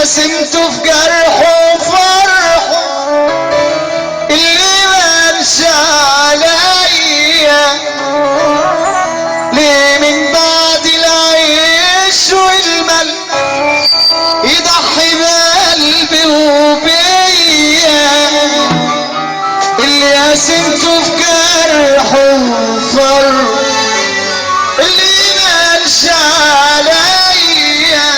قسمته في جرحه وفرحه اللي مالش عليا ليه من بعد العيش والمل يضحي بقلبي وبيا اللي قسمته في جرحه وفرحه اللي مالش عليا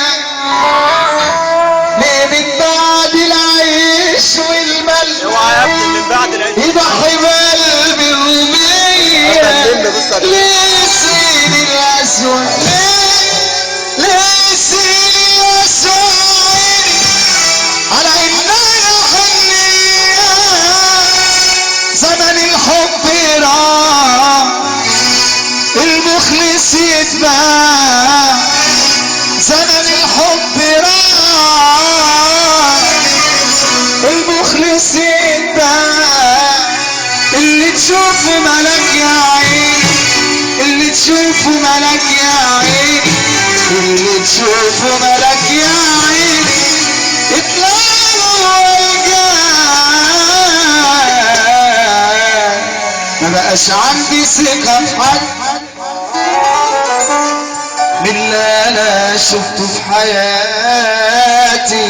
ليه من بعد العيش والمل اوعى يا ابني من بعد العيش يضحي بقلبي وبيا ليه سيد الاسود ليه سيد الاسود على اننا حنية زمن الحب راح المخلص يتباع زمن الحب راح المخلص يتباع اللي تشوفه ملك يا عين اللي تشوفه ملك يا عين اللي تشوفه ملك يا عين اطلعوا ما بقاش عندي ثقة في حد من اللي انا شفته في حياتي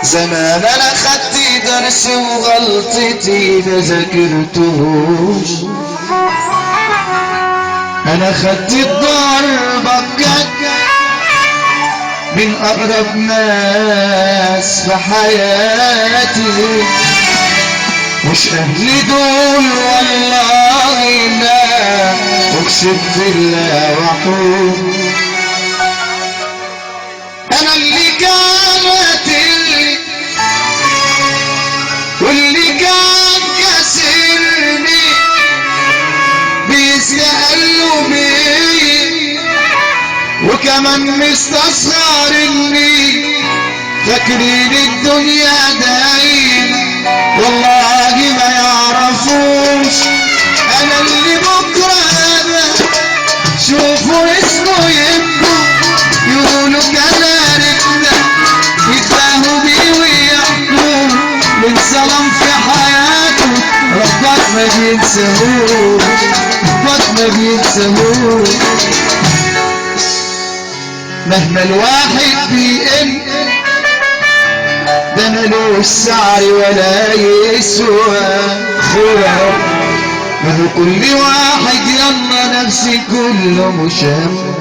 زمان انا خدت درس وغلطتي ما ذاكرتهوش انا خدت الضربة بجد من اقرب ناس في حياتي مش اهلي دول والله لا اقسم بالله وحوم انا اللي كان قاتلني واللي كان كسرني بيسألوا بيه وكمان مستصغرني فاكرين الدنيا دايما والله ما يعرفوش انا اللي بكره انا شوفوا اسمه يبكوا يقولوا كان عرفنا يتباهوا بيه ويحكوا من ظلم في حياته ربك ما بينساهوش ربك ما بينساهوش مهما الواحد بيقل ده ملوش سعر ولا يسوى خويا ما هو كل واحد يلا نفسي كله مشام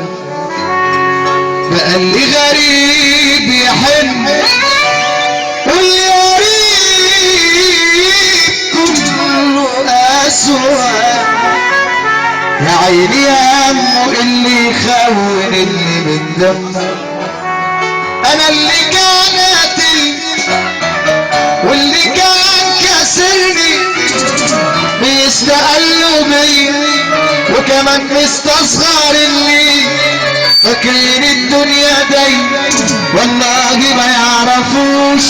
بقى اللي غريب يحن واللي قريب كله أسوأ يا عيني يا أمه اللي يخون اللي من دمه أنا اللي كان قاتلني واللي كان كسرني بيستقلوا بيا وكمان مستصغرني فاكرين الدنيا دايما والله ما يعرفوش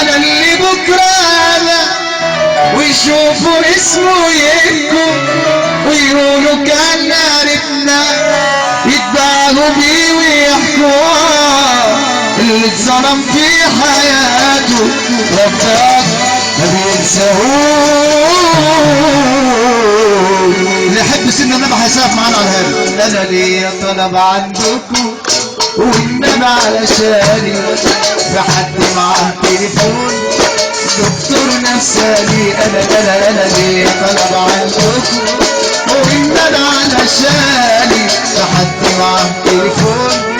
انا اللي بكره انا ويشوفوا اسمه يبكوا ويقولوا كان عرفنا يتباهوا بيه ويحكوا اللي اتظلم في حياته ربك ما بينساهوش اللي يحب سيدنا النبي هيسقف معانا على هذا انا ليا طلب عندكم والنبي علشاني في حد معاه تليفون دكتور نفساني انا ليا طلب عندكم والنبي علشاني في حد معاه تليفون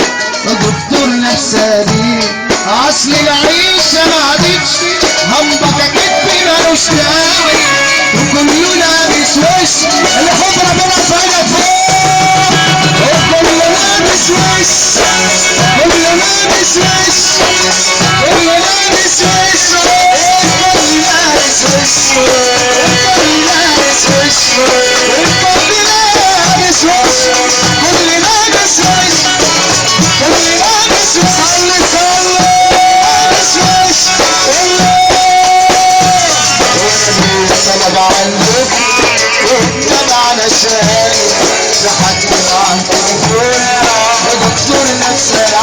دكتور نفساني اصل العيشه ما عادتش همبكه كتفي مالوش داعي وكله لابس وش الحب ربنا فانا فوق وكله لابس وش كله لابس وش كله لابس وش كله لابس وش كله لابس وش كله لابس وش كله لابس وش كله لابس وش صلي لابس وش طلب عندك والنبي علشان لحد ما عن تليفون دكتور نفساني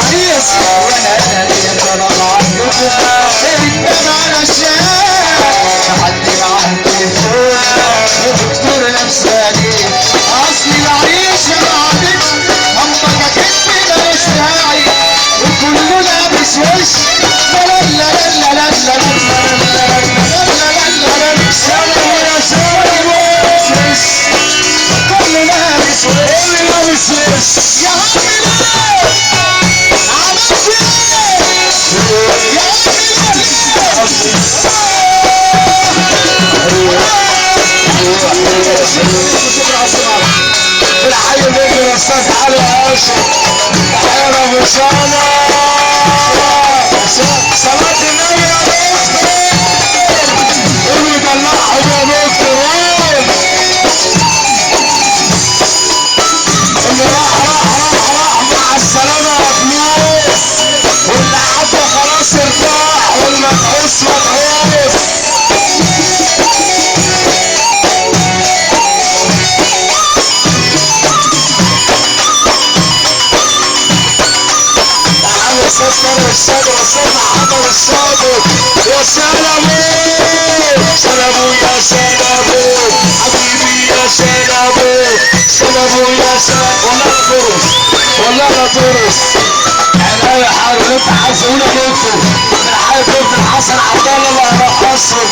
سببه يا سلام والله لا ترقص والله لا ترقص يعني اي حاجه انت عايزونه منكم من حي ابن الحسن عبد الله اللي هيرقصهم